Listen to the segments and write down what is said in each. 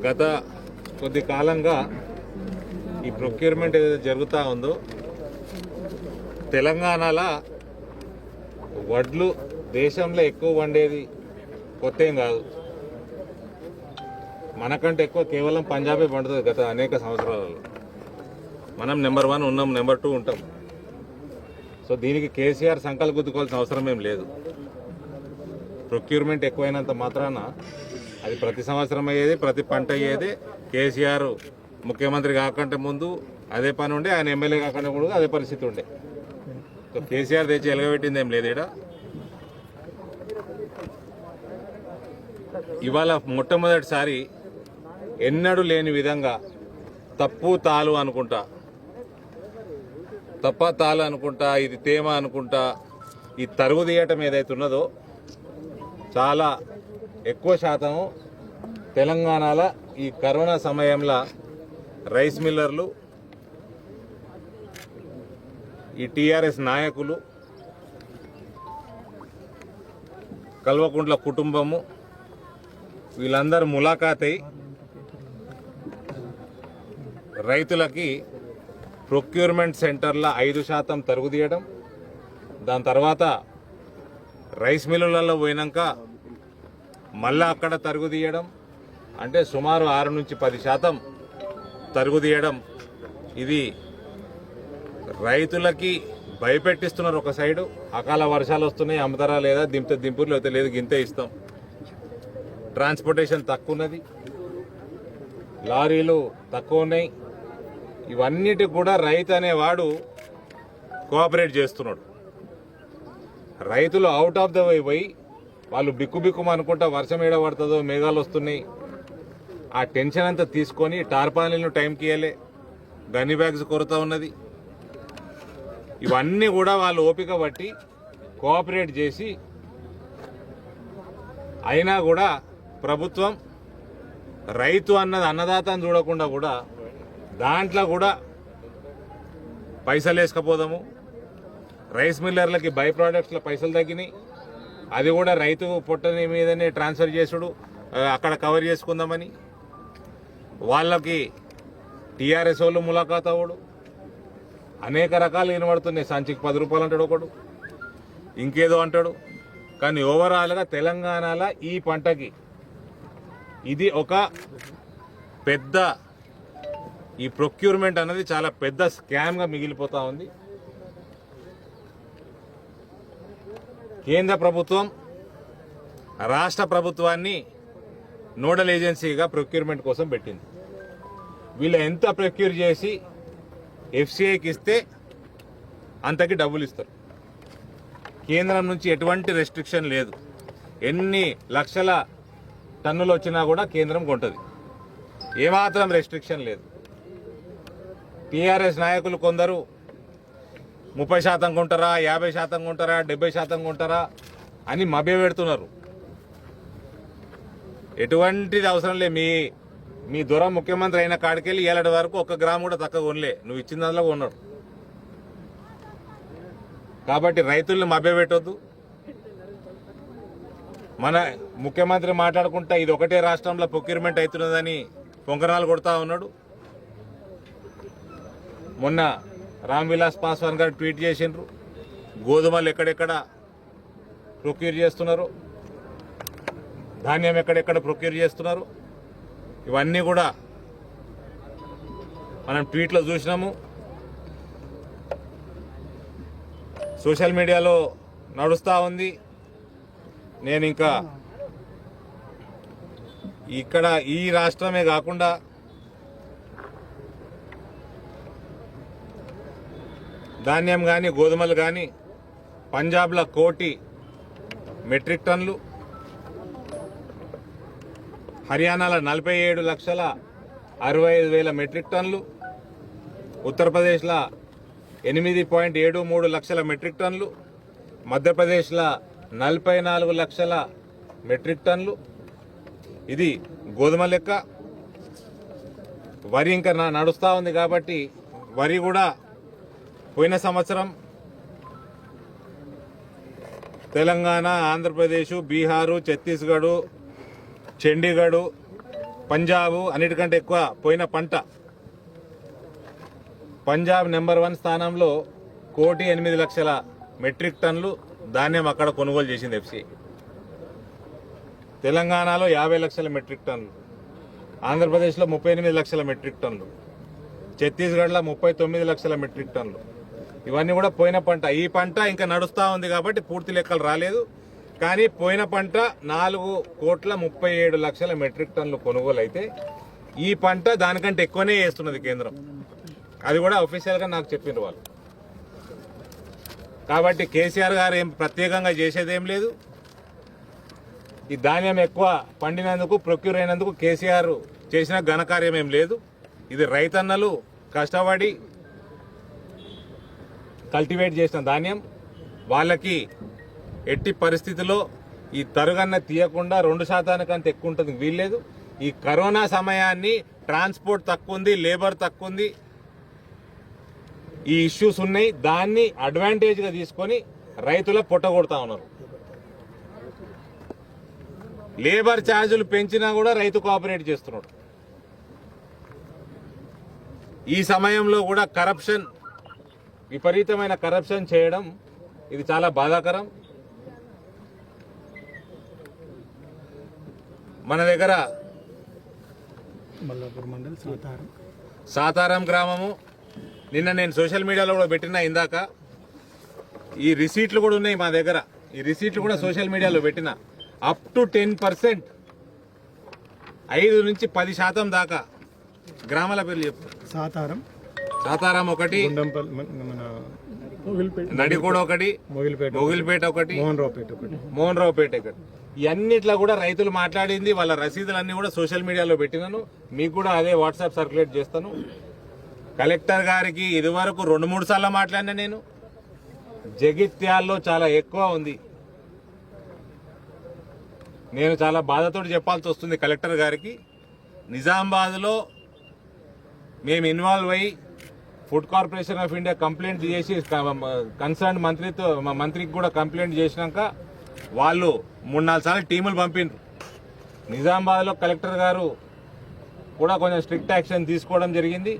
గత కొద్ది కాలంగా ఈ ప్రొక్యూర్మెంట్ ఏదైతే జరుగుతూ ఉందో తెలంగాణలో వడ్లు దేశంలో ఎక్కువ వండేది కొత్త ఏం కాదు. మనకంటే ఎక్కువ కేవలం పంజాబే పండుతుంది గత అనేక సంవత్సరాలలో. మనం నెంబర్ 1 ఉన్నాం, నెంబర్ 2 ఉంటాం. సో దీనికి కేసీఆర్ సంకల్ప గుద్దుకోవాల్సిన అవసరం ఏం లేదు. ప్రొక్యూర్మెంట్ ఎక్కువైనంత మాత్రాన అది ప్రతి సంవత్సరం అయ్యేది, ప్రతి పంట అయ్యేది. కేసీఆర్ ముఖ్యమంత్రి కాకంటే ముందు అదే పని ఉండే, ఆయన ఎమ్మెల్యే కాకుండా కూడా అదే పరిస్థితి ఉండే. సో కేసీఆర్ తెచ్చి ఎలగబెట్టింది ఏం లేదు. ఇక్కడ ఇవాళ మొట్టమొదటిసారి ఎన్నడూ లేని విధంగా తప్పు తాలు అనుకుంటా, తప్ప తాలు అనుకుంటా, ఇది తేమ అనుకుంటా ఈ తరుగు తీయటం ఏదైతే ఉన్నదో చాలా ఎక్కువ శాతం తెలంగాణలో ఈ కరోనా సమయంలో రైస్ మిల్లర్లు, ఈ టీఆర్ఎస్ నాయకులు, కల్వకుంట్ల కుటుంబము వీళ్ళందరూ ములాఖాతై రైతులకి ప్రొక్యూర్మెంట్ సెంటర్ల 5% తరుగు తీయడం, దాని తర్వాత రైస్ మిల్లులలో పోయినాక మళ్ళా అక్కడ తరుగు తీయడం, అంటే సుమారు 6 నుంచి 10% తరుగు తీయడం. ఇది రైతులకి భయపెట్టిస్తున్నారు. ఒక సైడు అకాల వర్షాలు వస్తున్నాయి, అమ్ముతారా లేదా, దింపితే దింపులు, లేకపోతే లేదు గింతే ఇస్తాం. ట్రాన్స్పోర్టేషన్ తక్కువ ఉన్నది, లారీలు తక్కువ ఉన్నాయి. ఇవన్నిటి కూడా రైతు అనేవాడు కోఆపరేట్ చేస్తున్నాడు. రైతులు అవుట్ ఆఫ్ ద వే పోయి వాళ్ళు బిక్కుబిక్కుమ అనుకుంటా వర్షం ఏడ పడుతుందో, మేఘాలు వస్తున్నాయి, ఆ టెన్షన్ అంతా తీసుకొని టార్పాలిన్లు టైంకి ఇవ్వలే, గన్ని బ్యాగ్స్ కొరత ఉన్నది. ఇవన్నీ కూడా వాళ్ళు ఓపిక బట్టి కోఆపరేట్ చేసి అయినా కూడా ప్రభుత్వం రైతు అన్నది అన్నదాతని చూడకుండా కూడా దాంట్లో కూడా పైసలు వేసుకపోదాము. రైస్ మిల్లర్లకి బై ప్రోడక్ట్స్ల పైసలు తగ్గినాయి, అది కూడా రైతు పొట్టని మీదనే ట్రాన్స్ఫర్ చేసుడు, అక్కడ కవర్ చేసుకుందామని. వాళ్ళకి టీఆర్ఎస్ వాళ్ళు ములాఖాత్ అవ్వడు, అనేక రకాలు వినబడుతున్నాయి. సంచికి 10 రూపాయలు అంటాడు ఒకడు, ఇంకేదో అంటాడు. కానీ ఓవరాల్గా తెలంగాణలో ఈ పంటకి ఇది ఒక పెద్ద, ఈ ప్రొక్యూర్మెంట్ అనేది చాలా పెద్ద స్కామ్గా మిగిలిపోతా ఉంది. కేంద్ర ప్రభుత్వం రాష్ట్ర ప్రభుత్వాన్ని నోడల్ ఏజెన్సీగా ప్రొక్యూర్మెంట్ కోసం పెట్టింది. వీళ్ళు ఎంత ప్రొక్యూర్ చేసి ఎఫ్సిఐకి ఇస్తే అంతకి డబ్బులు ఇస్తారు. కేంద్రం నుంచి ఎటువంటి రెస్ట్రిక్షన్ లేదు. ఎన్ని లక్షల టన్నులు వచ్చినా కూడా కేంద్రం కొంటది, ఏమాత్రం రెస్ట్రిక్షన్ లేదు. టీఆర్ఎస్ నాయకులు కొందరు 30% కొంటారా, 50% కొంటారా, 70% కొంటారా అని మభ్య పెడుతున్నారు. ఎటువంటిది అవసరం లే. మీ దొర ముఖ్యమంత్రి అయిన కాడికెళ్ళి ఏలాంటి వరకు 1 గ్రాము కూడా తక్కువ కొనలే, నువ్వు ఇచ్చిన దాంట్లో కొన్నాడు. కాబట్టి రైతుల్ని మభ్య పెట్టొద్దు. మన ముఖ్యమంత్రి మాట్లాడుకుంటా ఇది ఒకటే రాష్ట్రంలో ప్రొక్యూర్మెంట్ అవుతున్నదని పొంగనాలు కొడతా ఉన్నాడు. మొన్న రామ్ విలాస్ పాస్వాన్ గారు ట్వీట్ చేసిండ్రు, గోధుమలు ఎక్కడెక్కడ ప్రొక్యూర్ చేస్తున్నారు, ధాన్యం ఎక్కడెక్కడ ప్రొక్యూర్ చేస్తున్నారు. ఇవన్నీ కూడా మనం ట్వీట్లో చూసినాము, సోషల్ మీడియాలో నడుస్తూ ఉంది. నేను ఇంకా ఇక్కడ ఈ రాష్ట్రమే కాకుండా ధాన్యం కానీ గోధుమలు కానీ పంజాబ్లో 1 కోటి మెట్రిక్ టన్నులు, హర్యానాలో 47,65,000 మెట్రిక్ టన్నులు, ఉత్తరప్రదేశ్లో 8.73 లక్షల మెట్రిక్ టన్నులు, మధ్యప్రదేశ్లో 44 లక్షల మెట్రిక్ టన్నులు. ఇది గోధుమ లెక్క. వరి ఇంకా నడుస్తూ ఉంది కాబట్టి వరి కూడా పోయిన సంవత్సరం తెలంగాణ, ఆంధ్రప్రదేశ్, బీహారు, ఛత్తీస్గఢ్, చండీగఢ్, పంజాబ్ అన్నిటికంటే ఎక్కువ పోయిన పంట. పంజాబ్ నెంబర్ 1 స్థానంలో 1,08,00,000 మెట్రిక్ టన్నులు ధాన్యం అక్కడ కొనుగోలు చేసింది ఎఫ్సిఐ. తెలంగాణలో 50 లక్షల మెట్రిక్ టన్నులు, ఆంధ్రప్రదేశ్లో 38 లక్షల మెట్రిక్ టన్నులు, ఛత్తీస్గఢ్లో 39 లక్షల మెట్రిక్ టన్నులు. ఇవన్నీ కూడా పోయిన పంట. ఈ పంట ఇంకా నడుస్తూ ఉంది కాబట్టి పూర్తి లెక్కలు రాలేదు. కానీ పోయిన పంట 4,37,00,000 మెట్రిక్ టన్నులు కొనుగోలు అయితే ఈ పంట దానికంటే ఎక్కువనే వేస్తున్నది కేంద్రం. అది కూడా అఫీషియల్గా నాకు చెప్పిన వాళ్ళు. కాబట్టి కేసీఆర్ గారు ఏం ప్రత్యేకంగా చేసేదేం లేదు. ఈ ధాన్యం ఎక్కువ పండినందుకు, ప్రొక్యూర్ అయినందుకు కేసీఆర్ చేసిన ఘనకార్యం ఏం లేదు. ఇది రైతన్నలు కష్టపడి కల్టివేట్ చేసిన ధాన్యం. వాళ్ళకి ఎట్టి పరిస్థితిలో ఈ తరుగన్న తీయకుండా 2% కంటే ఎక్కువ ఉంటుంది వీల్లేదు. ఈ కరోనా సమయాన్ని ట్రాన్స్పోర్ట్ తక్కువ ఉంది, లేబర్ తక్కువ ఉంది, ఈ ఇష్యూస్ ఉన్నాయి. దాన్ని అడ్వాంటేజ్గా తీసుకొని రైతుల పొట్టగొడతా ఉన్నారు. లేబర్ ఛార్జీలు పెంచినా కూడా రైతు కోఆపరేట్ చేస్తున్నాడు. ఈ సమయంలో కూడా కరప్షన్, విపరీతమైన కరప్షన్ చేయడం ఇది చాలా బాధాకరం. మన దగ్గర సాతారం గ్రామము, నిన్న నేను సోషల్ మీడియాలో కూడా పెట్టినా ఇందాక, ఈ రిసీట్లు కూడా ఉన్నాయి మా దగ్గర. ఈ రిసీట్లు కూడా సోషల్ మీడియాలో పెట్టిన. అప్ టు 10%, 5 నుంచి 10% దాకా గ్రామాల పేర్లు చెప్పు. సాతారం ఒకటి, నడికోడ ఒకటి, మొగిలిపేట ఒకటి, మోహన్ రావుపేట ఒకటి. ఇవన్నిట్లో కూడా రైతులు మాట్లాడింది, వాళ్ళ రసీదులన్నీ కూడా సోషల్ మీడియాలో పెట్టినాను. మీకు కూడా అదే వాట్సాప్ సర్క్యులేట్ చేస్తాను. కలెక్టర్ గారికి ఇదివరకు 2-3 సార్లు మాట్లాడినా నేను. జగిత్యాల్లో చాలా ఎక్కువ ఉంది. నేను చాలా బాధతో చెప్పాల్సి వస్తుంది కలెక్టర్ గారికి. నిజామాబాద్లో మేము ఇన్వాల్వ్ అయ్యి food corporation of India complaint చేసి కన్సర్న్ మంత్రికి కూడా కంప్లైంట్ చేసినాక వాళ్ళు 3-4 సార్లు టీములు పంపిండ్రు. నిజామాబాద్లో కలెక్టర్ గారు కూడా కొంచెం స్ట్రిక్ట్ యాక్షన్ తీసుకోవడం జరిగింది.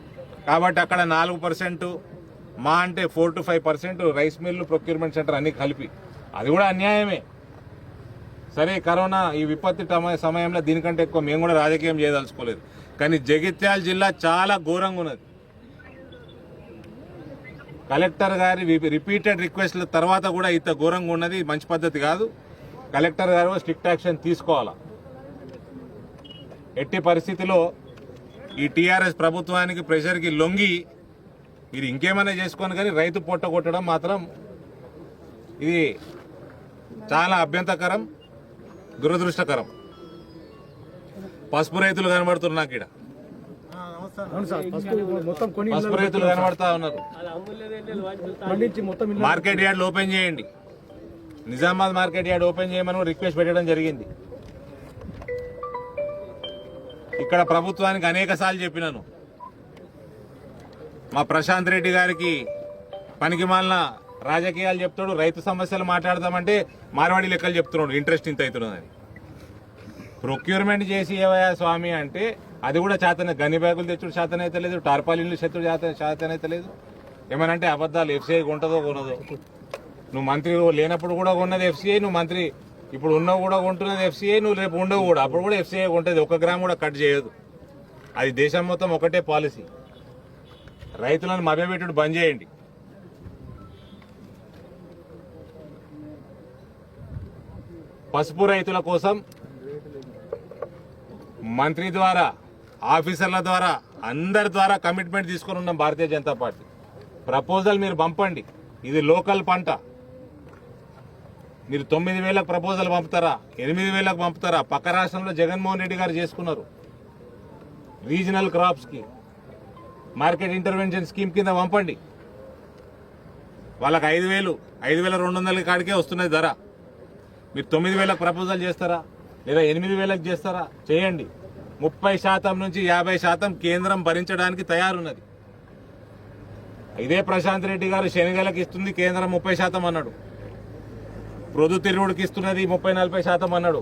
కాబట్టి అక్కడ 4%, మా అంటే 4 to 5% rice mill, procurement centre అన్ని కలిపి, అది కూడా అన్యాయమే. సరే, కరోనా ఈ విపత్తి సమయంలో దీనికంటే ఎక్కువ మేము కూడా రాజకీయం చేయదలుచుకోలేదు. కానీ జగిత్యాల జిల్లా చాలా ఘోరంగా ఉన్నది. కలెక్టర్ గారి రిపీటెడ్ రిక్వెస్ట్ల తర్వాత కూడా ఇంత ఘోరంగా ఉన్నది మంచి పద్ధతి కాదు. కలెక్టర్ గారు స్ట్రిక్ట్ యాక్షన్ తీసుకోవాలా. ఎట్టి పరిస్థితిలో ఈ టీఆర్ఎస్ ప్రభుత్వానికి ప్రెషర్కి లొంగి ఇది ఇంకేమైనా చేసుకోను, కానీ రైతు పొట్ట కొట్టడం మాత్రం ఇది చాలా అభ్యంతరకరం, దురదృష్టకరం. పసుపు రైతులు కనబడుతున్నారు నాకు ఇక్కడ. పసుపు రైతులు కనబడతా ఉన్నారు. మార్కెట్ యార్డ్లు ఓపెన్ చేయండి. నిజామాబాద్ మార్కెట్ యార్డ్ ఓపెన్ చేయమని రిక్వెస్ట్ పెట్టడం జరిగింది. ఇక్కడ ప్రభుత్వానికి అనేక సార్లు చెప్పినాను. మా ప్రశాంత్ రెడ్డి గారికి పనికి మాలిన రాజకీయాలు చెప్తాడు, రైతు సమస్యలు మాట్లాడదామంటే మార్వాడి లెక్కలు చెప్తున్నాడు, ఇంట్రెస్ట్ ఇంత అవుతున్నదని. ప్రొక్యూర్మెంట్ చేసి ఏవయా స్వామి అంటే అది కూడా చేతనే. గని బ్యాగులు తెచ్చుడు చేతనైతే లేదు, టార్పాలిన్లు తెచ్చుడు చేతనైతే లేదు. ఏమనంటే అబద్ధాలు. ఎఫ్సీఐ కొంటదో కొనదో. నువ్వు మంత్రి లేనప్పుడు కూడా కొన్నది ఎఫ్సీఐ, నువ్వు మంత్రి ఇప్పుడు ఉన్నవి కూడా కొంటున్నది ఎఫ్సీఐ, నువ్వు రేపు ఉండవు కూడా, అప్పుడు కూడా ఎఫ్సీఐ కొంటుంది. 1 గ్రామ్ కూడా కట్ చేయదు. అది దేశం మొత్తం ఒకటే పాలసీ. రైతులను మభ్యపెట్టుడు బంద్ చేయండి. పసుపు రైతుల కోసం మంత్రి ద్వారా, ఆఫీసర్ల ద్వారా, అందరి ద్వారా కమిట్మెంట్ తీసుకొని ఉన్నాం భారతీయ జనతా పార్టీ. ప్రపోజల్ మీరు పంపండి. ఇది లోకల్ పంట. మీరు 9,000 ప్రపోజల్ పంపుతారా, 8,000 పంపుతారా? పక్క రాష్ట్రంలో జగన్మోహన్ రెడ్డి గారు చేసుకున్నారు. రీజనల్ క్రాప్స్ కి మార్కెట్ ఇంటర్వెన్షన్ స్కీమ్ కింద పంపండి. వాళ్ళకి 5,000, 5,200 కాడికే వస్తున్నది ధర. మీరు 9,000 ప్రపోజల్ చేస్తారా, లేదా 8,000 చేస్తారా? చేయండి. 30% నుంచి 50% కేంద్రం భరించడానికి తయారున్నది. ఇదే ప్రశాంత్ రెడ్డి గారు శనగలకు ఇస్తుంది కేంద్రం 30% అన్నాడు. ప్రొద్దుతిరుగుడికి ఇస్తున్నది 30-40% అన్నాడు.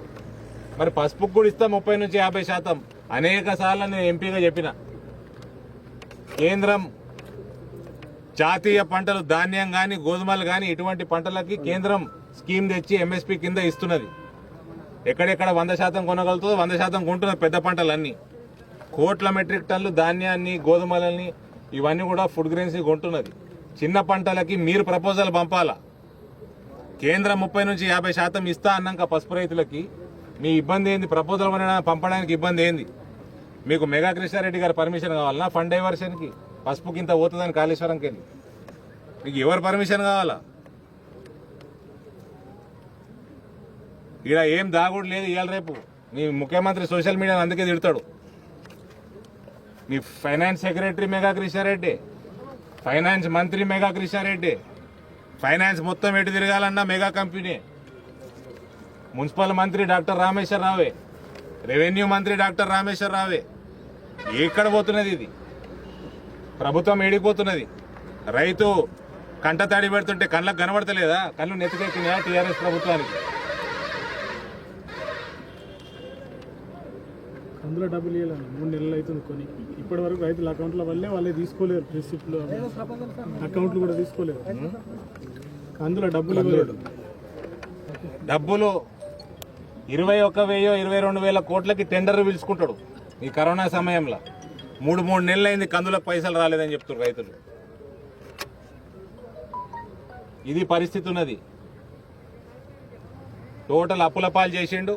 మరి పసుపుకు కూడా ఇస్తాం 30 నుంచి 50%. అనేక సార్లు నేను ఎంపీగా చెప్పిన, కేంద్రం జాతీయ పంటలు ధాన్యం కానీ గోధుమలు కానీ ఇటువంటి పంటలకి కేంద్రం స్కీమ్ తెచ్చి ఎంఎస్పీ కింద ఇస్తున్నది. ఎక్కడెక్కడ 100% కొనగలుగుతుందో 100% కొంటున్నది. పెద్ద పంటలన్నీ కోట్ల మెట్రిక్ టన్నులు ధాన్యాన్ని గోధుమలని ఇవన్నీ కూడా ఫుడ్ గ్రెయిన్స్ కొంటున్నది. చిన్న పంటలకి మీరు ప్రపోజల్ పంపాలా. కేంద్రం 30 నుంచి 50% ఇస్తా అన్నాక పసుపు రైతులకి మీ ఇబ్బంది ఏంది? ప్రపోజల్ పంపడానికి ఇబ్బంది ఏంది? మీకు మెగా కృష్ణారెడ్డి గారి పర్మిషన్ కావాలన్నా ఫండ్ డైవర్షన్కి? పసుపుకి ఇంత పోతుందని కాళేశ్వరంకి వెళ్ళి మీకు ఎవరు పర్మిషన్ కావాలా? ఇక్కడ ఏం దాగుడు లేదు. ఇవాళ రేపు మీ ముఖ్యమంత్రి సోషల్ మీడియాని అందుకే తిడతాడు. మీ finance secretary Megha Krishna Reddy, finance మంత్రి మెగా కృష్ణారెడ్డి, ఫైనాన్స్ మొత్తం ఎటు తిరగాలన్నా మెగా కంపెనీ, మున్సిపల్ మంత్రి డాక్టర్ రామేశ్వర రావే, రెవెన్యూ మంత్రి డాక్టర్ రామేశ్వర రావే. ఎక్కడ పోతున్నది ఇది? ప్రభుత్వం ఏడిపోతున్నది. రైతు కంట తాడి పెడుతుంటే కళ్ళకు కనబడతలేదా? కళ్ళు నెత్తికెక్కినాయా టీఆర్ఎస్ ప్రభుత్వానికి? అందులో డబ్బులు ఇవ్వాలి. 3 నెలలు అవుతుంది కొని. ఇప్పటి వరకు రైతుల అకౌంట్ల వల్లే వాళ్ళే తీసుకోలేరు. రిసిప్ట్లు అకౌంట్లు కూడా తీసుకోలేరు. అందులో డబ్బులు 21,000 22,000 కోట్లకి టెండర్ పిలుచుకుంటాడు. ఈ కరోనా సమయంలో 3 నెలలు అయింది కందులకు పైసలు రాలేదని చెప్తున్నారు రైతులు. ఇది పరిస్థితి ఉన్నది. టోటల్ అప్పుల పాలు చేసిండు.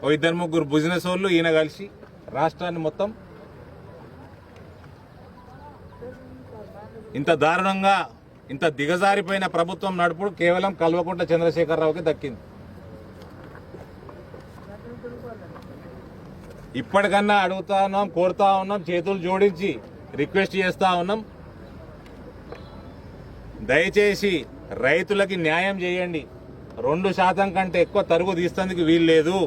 2-3 బిజినెస్ వాళ్ళు ఈయన కలిసి రాష్ట్రాన్ని మొత్తం ఇంత దారుణంగా ఇంత దిగజారిపోయిన ప్రభుత్వం నడుపుడు కేవలం కల్వకుంట్ల చంద్రశేఖరరావుకి దక్కింది. ఇప్పటికన్నా అడుగుతా ఉన్నాం, కోరుతా ఉన్నాం, చేతులు జోడించి రిక్వెస్ట్ చేస్తా ఉన్నాం. దయచేసి రైతులకి న్యాయం చేయండి. 2% కంటే ఎక్కువ తరుగు తీస్తందుకు వీలు లేదు.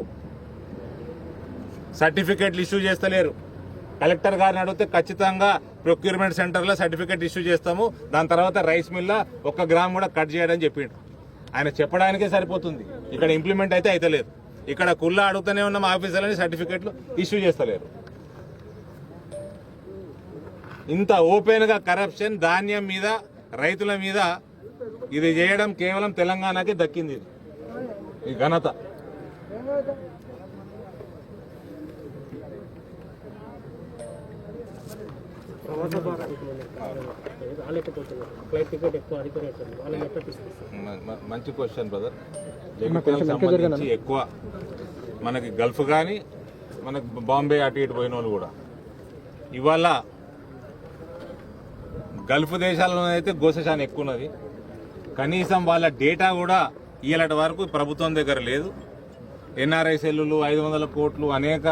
సర్టిఫికెట్లు ఇష్యూ చేస్తలేరు. కలెక్టర్ గారిని అడిగితే ఖచ్చితంగా ప్రొక్యూర్మెంట్ సెంటర్లో సర్టిఫికెట్ ఇష్యూ చేస్తాము, దాని తర్వాత రైస్ మిల్లా 1 గ్రామ్ కూడా కట్ చేయడం చెప్పిండు. ఆయన చెప్పడానికే సరిపోతుంది. ఇక్కడ ఇంప్లిమెంట్ అయితే అయితలేదు. ఇక్కడ కుల్లా అడుగుతూనే ఉన్నాం ఆఫీసర్లని, సర్టిఫికెట్లు ఇష్యూ చేస్తలేరు. ఇంత ఓపెన్ గా కరప్షన్ ధాన్యం మీద రైతుల మీద ఇది చేయడం కేవలం తెలంగాణకి దక్కింది ఈ ఘనత. మంచి క్వశ్చన్ బ్రదర్. సంబంధించి ఎక్కువ మనకి గల్ఫ్ కానీ మనకి బాంబే అటు ఇటు పోయిన వాళ్ళు కూడా ఇవాళ గల్ఫ్ దేశాలలో అయితే గోసశాన్ ఎక్కువ ఉన్నది. కనీసం వాళ్ళ డేటా కూడా ఇలాంటి వరకు ప్రభుత్వం దగ్గర లేదు. ఎన్ఆర్ఐ సెల్లులు 500 కోట్లు అనేక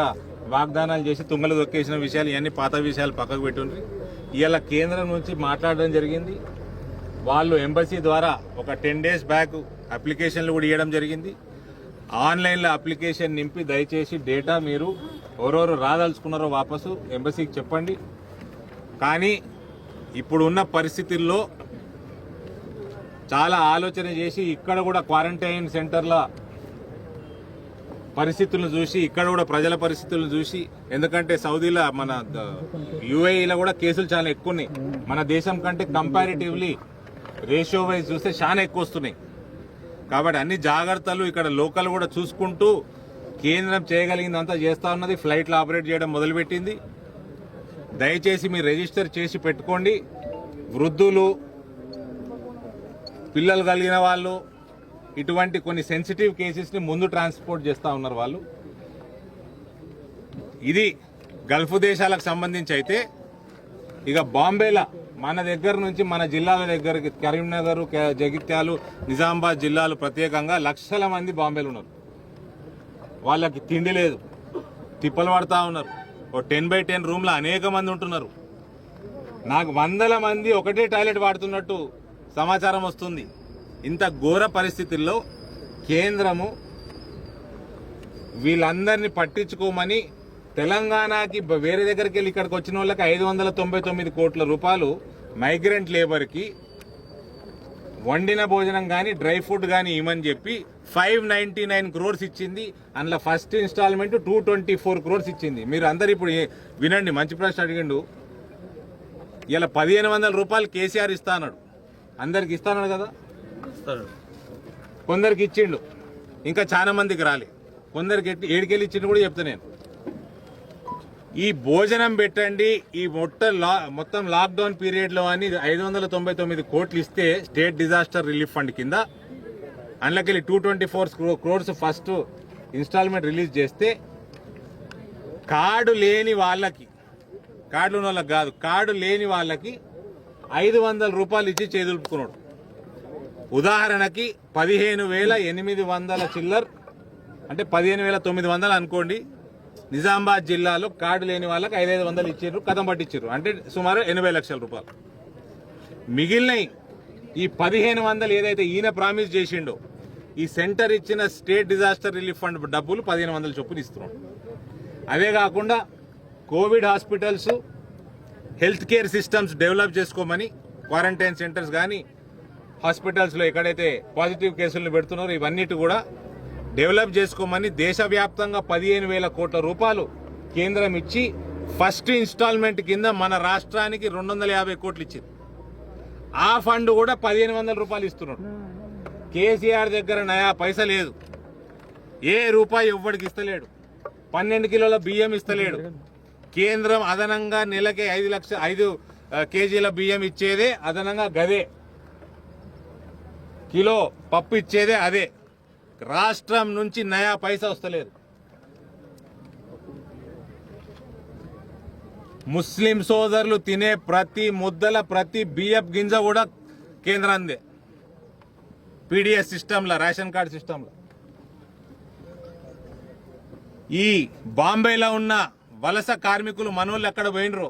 వాగ్దానాలు చేసి తుంగలు దొక్కేసిన విషయాలు ఇవన్నీ పాత విషయాలు పక్కకు పెట్టుండ్రి. ఇవాళ కేంద్రం నుంచి మాట్లాడడం జరిగింది. వాళ్ళు ఎంబసీ ద్వారా ఒక 10 days బ్యాక్ అప్లికేషన్లు కూడా ఇవ్వడం జరిగింది. ఆన్లైన్లో అప్లికేషన్ నింపి దయచేసి డేటా మీరు ఎవరెవరు రాదలుచుకున్నారో వాపసు ఎంబసీకి చెప్పండి. కానీ ఇప్పుడున్న పరిస్థితుల్లో చాలా ఆలోచన చేసి ఇక్కడ కూడా క్వారంటైన్ సెంటర్ల పరిస్థితులను చూసి, ఇక్కడ కూడా ప్రజల పరిస్థితులను చూసి, ఎందుకంటే సౌదీలో మన యుఏఈలో కూడా కేసులు చాలా ఎక్కువ ఉన్నాయి. మన దేశం కంటే కంపారిటివ్లీ రేషియో వైజ్ చూస్తే చాలా ఎక్కువ వస్తున్నాయి. కాబట్టి అన్ని జాగ్రత్తలు ఇక్కడ లోకల్ కూడా చూసుకుంటూ కేంద్రం చేయగలిగిందంతా చేస్తా ఉన్నది. ఫ్లైట్లు ఆపరేట్ చేయడం మొదలుపెట్టింది. దయచేసి మీరు రిజిస్టర్ చేసి పెట్టుకోండి. వృద్ధులు, పిల్లలు కలిగిన వాళ్ళు, ఇటువంటి కొన్ని సెన్సిటివ్ కేసెస్ని ముందు ట్రాన్స్పోర్ట్ చేస్తూ ఉన్నారు వాళ్ళు. ఇది గల్ఫ్ దేశాలకు సంబంధించి అయితే ఇక బాంబేలో మన దగ్గర నుంచి మన జిల్లాల దగ్గరికి కరీంనగర్, జగిత్యాలు, నిజామాబాద్ జిల్లాలు ప్రత్యేకంగా లక్షల మంది బాంబేలు ఉన్నారు. వాళ్ళకి తిండి లేదు, తిప్పలు పడతా ఉన్నారు. ఓ 10x10 రూమ్లో అనేక మంది ఉంటున్నారు. నాకు 100 మంది ఒకటే టాయిలెట్ వాడుతున్నట్టు సమాచారం వస్తుంది. ఇంత ఘోర పరిస్థితుల్లో కేంద్రము వీళ్ళందరినీ పట్టించుకోమని తెలంగాణకి వేరే దగ్గరికి వెళ్ళి ఇక్కడికి వచ్చిన వాళ్ళకి 599 కోట్ల రూపాయలు మైగ్రెంట్ లేబర్కి వండిన భోజనం కానీ డ్రై ఫుడ్ కానీ ఇవ్వమని చెప్పి 599 crores ఇచ్చింది. అందులో ఫస్ట్ ఇన్స్టాల్మెంట్ 224 crores ఇచ్చింది. మీరు అందరు ఇప్పుడు వినండి, మంచి ప్రశ్న అడిగిండు. ఇలా 1500 రూపాయలు కేసీఆర్ ఇస్తా అన్నాడు, అందరికి ఇస్తాన్నాడు కదా, కొందరికి ఇచ్చిండు, ఇంకా చాలా మందికి రాలే, కొందరికి ఏడుకెళ్ళి ఇచ్చిండు కూడా చెప్తా నేను. ఈ భోజనం పెట్టండి, ఈ మొత్తం లాక్డౌన్ పీరియడ్లో అని 599 కోట్లు ఇస్తే స్టేట్ డిజాస్టర్ రిలీఫ్ ఫండ్ కింద అందులోకెళ్ళి 224 crores ఫస్ట్ ఇన్స్టాల్మెంట్ రిలీజ్ చేస్తే కార్డు లేని వాళ్ళకి, కార్డు ఉన్న వాళ్ళకి కాదు, కార్డు లేని వాళ్ళకి 500 రూపాయలు ఇచ్చి చేదులుపుకున్నాడు. ఉదాహరణకి 15,800 చిల్లర్ అంటే 15,900 అనుకోండి. నిజామాబాద్ జిల్లాలో కార్డు లేని వాళ్ళకి 500 ఇచ్చారు, కథం పట్టించారు, అంటే సుమారు 80 లక్షల రూపాయలు. మిగిలిన ఈ 1500 ఏదైతే ఈయన ప్రామిస్ చేసిండో, ఈ సెంటర్ ఇచ్చిన స్టేట్ డిజాస్టర్ రిలీఫ్ ఫండ్ డబ్బులు 1500 చొప్పున ఇస్తున్నాడు. అదే కాకుండా Covid hospitals, health care systems develop చేసుకోమని, క్వారంటైన్ సెంటర్స్ కానీ హాస్పిటల్స్లో ఎక్కడైతే పాజిటివ్ కేసులను పెడుతున్నారో ఇవన్నిటి కూడా డెవలప్ చేసుకోమని దేశవ్యాప్తంగా 15,000 కోట్ల రూపాయలు కేంద్రం ఇచ్చి ఫస్ట్ ఇన్స్టాల్మెంట్ కింద మన రాష్ట్రానికి 250 కోట్లు ఇచ్చింది. ఆ ఫండ్ కూడా 1500 రూపాయలు ఇస్తున్నాడు. కేసీఆర్ దగ్గర నయా పైస లేదు, ఏ రూపాయి ఎవ్వడికి ఇస్తలేడు, 12 కిలోల బియ్యం ఇస్తలేడు. కేంద్రం అదనంగా నెలకి 5 కేజీల బియ్యం ఇచ్చేదే అదనంగా గదే, కిలో పప్పు ఇచ్చేదే అదే. రాష్ట్రం నుంచి నయా పైసా వస్తలేదు. ముస్లిం సోదరులు తినే ప్రతి ముద్దల ప్రతి బియ్యపు గింజ కూడా కేంద్రాందే, పీడిఎస్ సిస్టంలో, రేషన్ కార్డు సిస్టంలో. ఈ బాంబేలో ఉన్న వలస కార్మికులు మనోళ్ళు ఎక్కడ పోయినరో,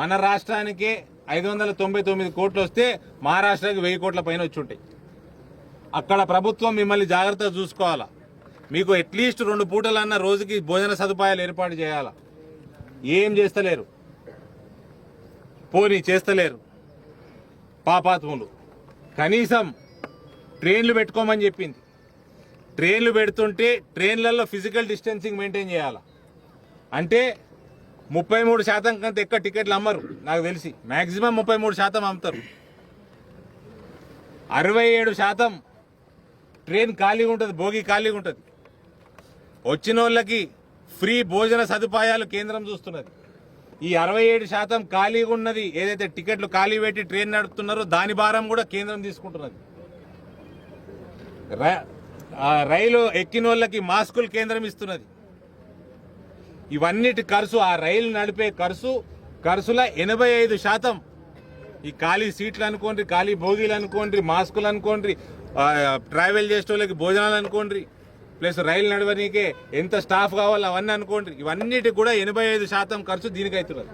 మన రాష్ట్రానికే 599 కోట్లు వస్తే మహారాష్ట్రకి 1000 కోట్ల పైన వచ్చి ఉంటాయి. అక్కడ ప్రభుత్వం మిమ్మల్ని జాగ్రత్తగా చూసుకోవాలా, మీకు అట్లీస్ట్ 2 పూటలన్నా రోజుకి భోజన సదుపాయాలు ఏర్పాటు చేయాలా. ఏం చేస్తలేరు, పోనీ చేస్తలేరు పాపాత్ములు. కనీసం ట్రైన్లు పెట్టుకోమని చెప్పింది, ట్రైన్లు పెడుతుంటే ట్రైన్లలో ఫిజికల్ డిస్టెన్సింగ్ మెయింటైన్ చేయాలా. అంటే 33% కంటే ఎక్కువ టికెట్లు అమ్మరు, నాకు తెలిసి మ్యాక్సిమం 33% అమ్ముతారు. 67% ట్రైన్ ఖాళీగా ఉంటుంది, బోగి ఖాళీగా ఉంటుంది. వచ్చిన వాళ్ళకి ఫ్రీ భోజన సదుపాయాలు కేంద్రం చూస్తున్నది. ఈ 67% ఖాళీగా ఉన్నది, ఏదైతే టికెట్లు ఖాళీ పెట్టి ట్రైన్ నడుపుతున్నారో దాని భారం కూడా కేంద్రం తీసుకుంటున్నది. రైలు ఎక్కిన వాళ్ళకి మాస్కులు కేంద్రం ఇస్తున్నది. ఇవన్నిటి ఖర్చు, ఆ రైలు నడిపే ఖర్చుల 85% ఈ ఖాళీ సీట్లు అనుకోండి, ఖాళీ భోగిలు అనుకోండి, మాస్కులు అనుకోండి, ట్రావెల్ చేసే వాళ్ళకి భోజనాలు అనుకోండి, ప్లస్ రైలు నడవనీకే ఎంత స్టాఫ్ కావాలో అవన్నీ అనుకోండి, ఇవన్నిటికి కూడా 85% ఖర్చు దీనికి అవుతున్నది.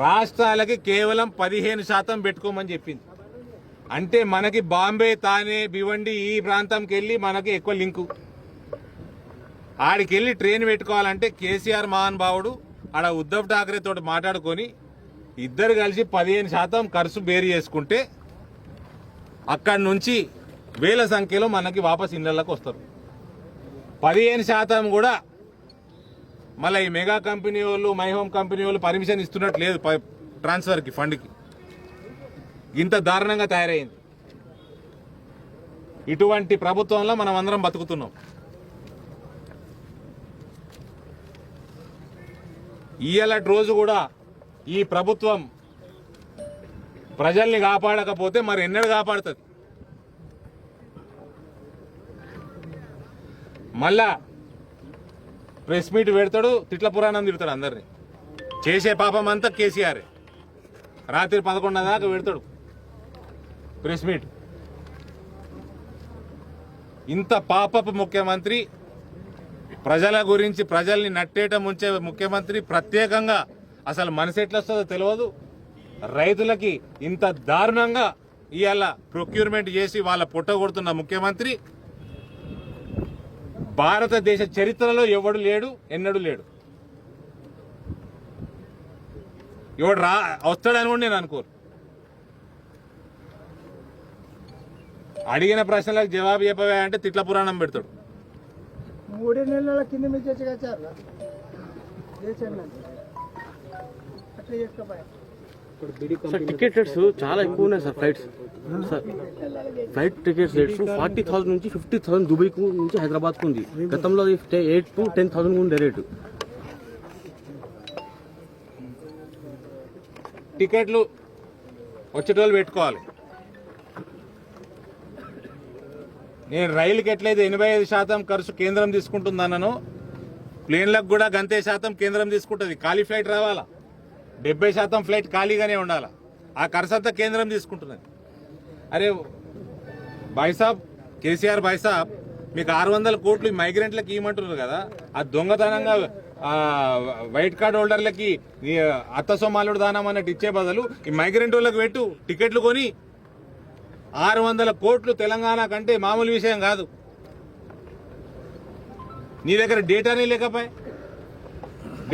రాష్ట్రాలకి కేవలం 15% పెట్టుకోమని చెప్పింది. అంటే మనకి బాంబే, తానే, భివండి ఈ ప్రాంతంకి వెళ్ళి మనకి ఎక్కువ లింకు. ఆడికి వెళ్ళి ట్రైన్ పెట్టుకోవాలంటే కేసీఆర్ మహానుభావుడు ఆడ ఉద్ధవ్ ఠాక్రే తోటి మాట్లాడుకొని ఇద్దరు కలిసి 15% ఖర్చు బేరు చేసుకుంటే అక్కడి నుంచి వేల సంఖ్యలో మనకి వాపస్ ఇళ్లలోకి వస్తారు. 15% కూడా మళ్ళీ ఈ మెగా కంపెనీ వాళ్ళు, మై హోమ్ కంపెనీ వాళ్ళు పర్మిషన్ ఇస్తున్నట్టు లేదు ట్రాన్స్ఫర్కి, ఫండ్కి. ఇంత దారుణంగా తయారైంది. ఇటువంటి ప్రభుత్వంలో మనం అందరం బతుకుతున్నాం. ఇయ్యాలటి రోజు కూడా ఈ ప్రభుత్వం ప్రజల్ని కాపాడకపోతే మరి ఎన్నడూ కాపాడుతుంది? మళ్ళా ప్రెస్ మీట్ పెడతాడు, తిట్ల పురాణం తిడతాడు అందరినీ. చేసే పాపం అంతా కేసీఆర్. రాత్రి 11 దాకా పెడతాడు ప్రెస్ మీట్. ఇంత పాపపు ముఖ్యమంత్రి, ప్రజల గురించి ప్రజల్ని నట్టేట ముంచే ముఖ్యమంత్రి, ప్రత్యేకంగా అసలు మనసు ఎట్లా వస్తుందో తెలియదు. రైతులకి ఇంత దారుణంగా ఇవాళ ప్రొక్యూర్మెంట్ చేసి వాళ్ళ పుట్ట కొడుతున్న ముఖ్యమంత్రి భారతదేశ చరిత్రలో ఎవడు లేడు, ఎన్నడూ లేడు. ఎవడు వస్తాడని కూడా నేను అనుకోరు. అడిగిన ప్రశ్నలకు జవాబు చెప్పవే అంటే తిట్ల పురాణం పెడతాడు. 3 నెలల కింద మీద చేసారు అట్లా చేసుకోపోయా. సార్ టికెట్ రేట్స్ చాలా ఎక్కువ ఉన్నాయి sir. Sir flight tickets rates 40,000 నుంచి 50,000 దుబాయ్కు నుంచి హైదరాబాద్కు ఉంది. గతంలో 8 to 10,000 ఉండే రేటు. టికెట్లు వచ్చేటోళ్ళు పెట్టుకోవాలి. నేను రైలుకి ఎట్లయితే 85% ఖర్చు కేంద్రం తీసుకుంటుందన్నాను, ప్లేన్లకు కూడా గంతే శాతం కేంద్రం తీసుకుంటుంది. ఖాళీ ఫ్లైట్ రావాలా, 70% ఫ్లైట్ ఖాళీగానే ఉండాలా, ఆ ఖర్చు అంతా కేంద్రం తీసుకుంటున్నది. అరే భాయ్సాబ్, కేసీఆర్ భాయ్సాబ్, మీకు 600 కోట్లు మైగ్రెంట్లకు ఇవ్వమంటున్నారు కదా, ఆ దొంగతనంగా వైట్ కార్డ్ హోల్డర్లకి అత్త సొమ్మాలుడు దానం అన్నట్టు ఇచ్చే బదులు ఈ మైగ్రెంట్ వాళ్ళకి పెట్టు, టికెట్లు కొని. 600 కోట్లు తెలంగాణ కంటే మామూలు విషయం కాదు. నీ దగ్గర డేటానే లేకపోయా,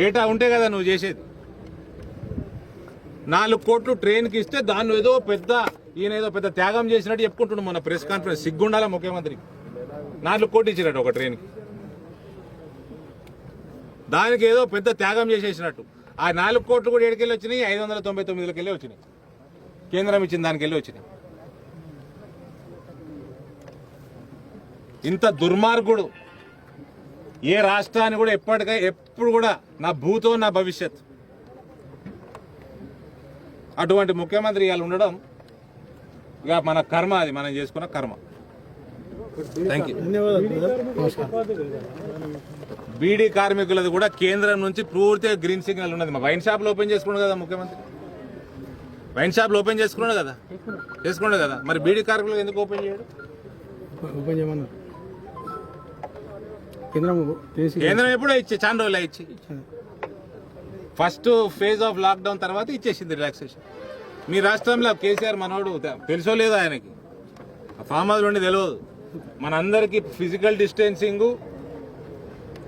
డేటా ఉంటే కదా నువ్వు చేసేది. 4 కోట్లు ట్రైన్కి ఇస్తే దాన్ని ఏదో పెద్ద ఈయన ఏదో పెద్ద త్యాగం చేసినట్టు చెప్పుకుంటున్నాడు మొన్న ప్రెస్ కాన్ఫరెన్స్. సిగ్గుండాల ముఖ్యమంత్రికి. 4 కోట్లు ఇచ్చినట్టు ఒక ట్రైన్కి, దానికి ఏదో పెద్ద త్యాగం చేసేసినట్టు. ఆ 4 కోట్లు కూడా ఏడుకెళ్ళి వచ్చినాయి, 599 వెళ్ళి వచ్చినాయి, కేంద్రం ఇచ్చిన దానికి వెళ్ళి వచ్చినాయి. ఇంత దుర్మార్గుడు ఏ రాష్ట్రాన్ని కూడా ఎప్పుడు కూడా నా భూతో నా భవిష్యత్, అటువంటి ముఖ్యమంత్రి ఇవాళ ఉండడం ఇక మన కర్మ, అది మనం చేసుకున్న కర్మ. Thank you. బీడీ కార్మికులది కూడా కేంద్రం నుంచి పూర్తిగా గ్రీన్ సిగ్నల్ ఉన్నది. మా వైన్ షాప్లు ఓపెన్ చేసుకున్నాడు కదా ముఖ్యమంత్రి, వైన్ షాప్లు ఓపెన్ చేసుకున్నాడు కదా, మరి బీడీ కార్మికులు ఎందుకు ఓపెన్ చేయడు? ఓపెన్ చేయమన్నారు. కేంద్రం ఎప్పుడో ఇచ్చే, చాలా రోజులు ఇచ్చి ఫస్ట్ ఫేజ్ ఆఫ్ లాక్డౌన్ తర్వాత ఇచ్చేసింది రిలాక్సేషన్. మీ రాష్ట్రంలో కేసీఆర్ మనోడు తెలుసో లేదో ఆయనకి, ఫామ్ హౌస్ ఉండి తెలియదు. మనందరికీ ఫిజికల్ డిస్టెన్సింగ్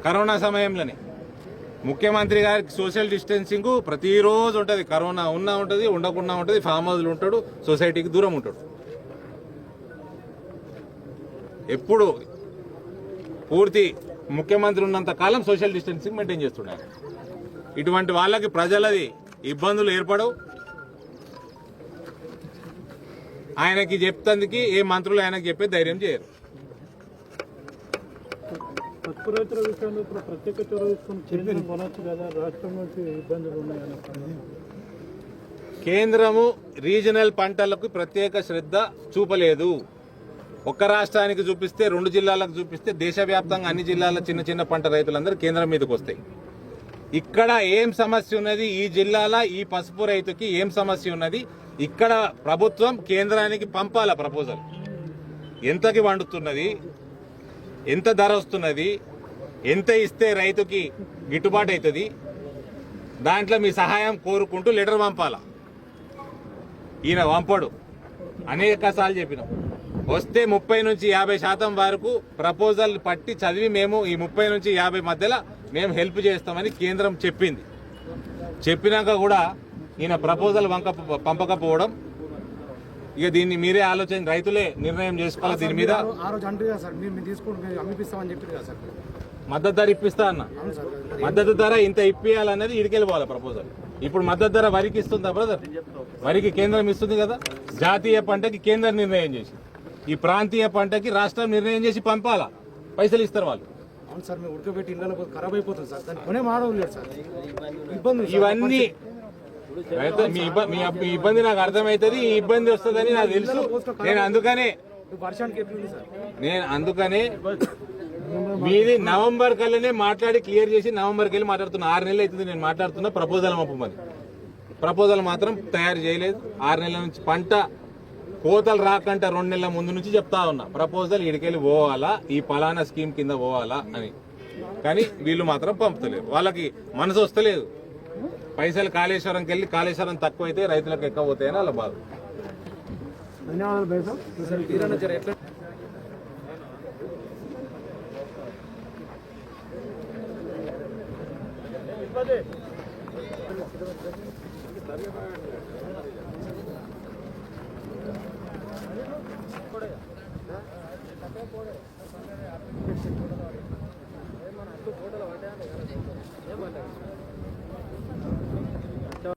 కరోనా సమయంలోనే, ముఖ్యమంత్రి గారికి సోషల్ డిస్టెన్సింగ్ ప్రతిరోజు ఉంటుంది. కరోనా ఉన్నా ఉంటుంది, ఉండకుండా ఉంటుంది, ఫామ్ హౌస్లో ఉంటాడు, సొసైటీకి దూరం ఉంటాడు. ఎప్పుడు పూర్తి ముఖ్యమంత్రి ఉన్నంత కాలం సోషల్ డిస్టెన్సింగ్ మెయింటైన్ చేస్తున్నాడు. ఇటువంటి వాళ్ళకి ప్రజలది ఇబ్బందులు ఏర్పడవు. ఆయనకి చెప్తందుకు ఏ మంత్రులు ఆయనకి చెప్పే ధైర్యం చేయరు. పసుపు రైతుల విషయంలో ఇప్పుడు ప్రత్యేక చొరవ తీసుకుని కేంద్రం కొనొచ్చు కదా, రాష్ట్రం నుంచి ఇబ్బందులు ఉన్నాయని. కేంద్రము రీజనల్ పంటలకు ప్రత్యేక శ్రద్ధ చూపలేదు. ఒక్క రాష్ట్రానికి చూపిస్తే, 2 జిల్లాలకు చూపిస్తే, దేశవ్యాప్తంగా అన్ని జిల్లాల చిన్న చిన్న పంట రైతులందరూ కేంద్రం మీదకి వస్తాయి. ఇక్కడ ఏం సమస్య ఉన్నది, ఈ జిల్లాల ఈ పసుపు రైతుకి ఏం సమస్య ఉన్నది, ఇక్కడ ప్రభుత్వం కేంద్రానికి పంపాల ప్రపోజల్. ఎంతకి వండుతున్నది, ఎంత ధర వస్తున్నది, ఎంత ఇస్తే రైతుకి గిట్టుబాటు అవుతుంది, దాంట్లో మీ సహాయం కోరుకుంటూ లెటర్ పంపాలా. ఈయన పంపడు. అనేక సార్లు చెప్పినాం, వస్తే 30 నుంచి 50% వరకు ప్రపోజల్ పట్టి చదివి మేము ఈ 30 నుంచి 50 మధ్యలో మేము హెల్ప్ చేస్తామని కేంద్రం చెప్పింది. చెప్పినాక కూడా ఈయన ప్రపోజల్ పంపకపోవడం, ఇక దీన్ని మీరే ఆలోచన, రైతులే నిర్ణయం చేసుకోవాలి దీని మీద. మద్దతు ధర ఇప్పిస్తా అన్న, మద్దతు ధర ఇంత ఇప్పియాలన్నది ఇడికెళ్ళిపోవాలి ప్రపోజల్. ఇప్పుడు మద్దతు ధర వరికి ఇస్తుందా బ్రదర్? వరికి కేంద్రం ఇస్తుంది కదా. జాతీయ పంటకి కేంద్రం నిర్ణయం చేసి, ఈ ప్రాంతీయ పంటకి రాష్ట్రం నిర్ణయం చేసి పంపాలా, పైసలు ఇస్తారు వాళ్ళు. ఇవన్నీ మీ ఇబ్బంది నాకు అర్థమవుతుంది, ఈ ఇబ్బంది వస్తుందని నాకు తెలుసు. నేను అందుకనే మీది నవంబర్ కల్లానే మాట్లాడి క్లియర్ చేసి, నవంబర్కి వెళ్ళి మాట్లాడుతున్నా. 6 నెలలు అవుతుంది నేను మాట్లాడుతున్నా ప్రపోజల్ పంపమని. ప్రపోజల్ మాత్రం తయారు చేయలేదు. 6 నెలల నుంచి పంట కోతలు రాకంటే 2 నెలల ముందు నుంచి చెప్తా ఉన్నా, ప్రపోజల్ ఇడికెళ్ళి పోవాలా, ఈ పలానా స్కీమ్ కింద పోవాలా అని. కానీ వీళ్ళు మాత్రం పంపుతలేరు. వాళ్ళకి మనసు వస్తలేదు. పైసలు కాళేశ్వరంకి వెళ్ళి కాళేశ్వరం తక్కువైతే రైతులకు ఎక్కువ పోతాయని వాళ్ళ బాధ. ధన్యవాదాలు. ఏమన్నా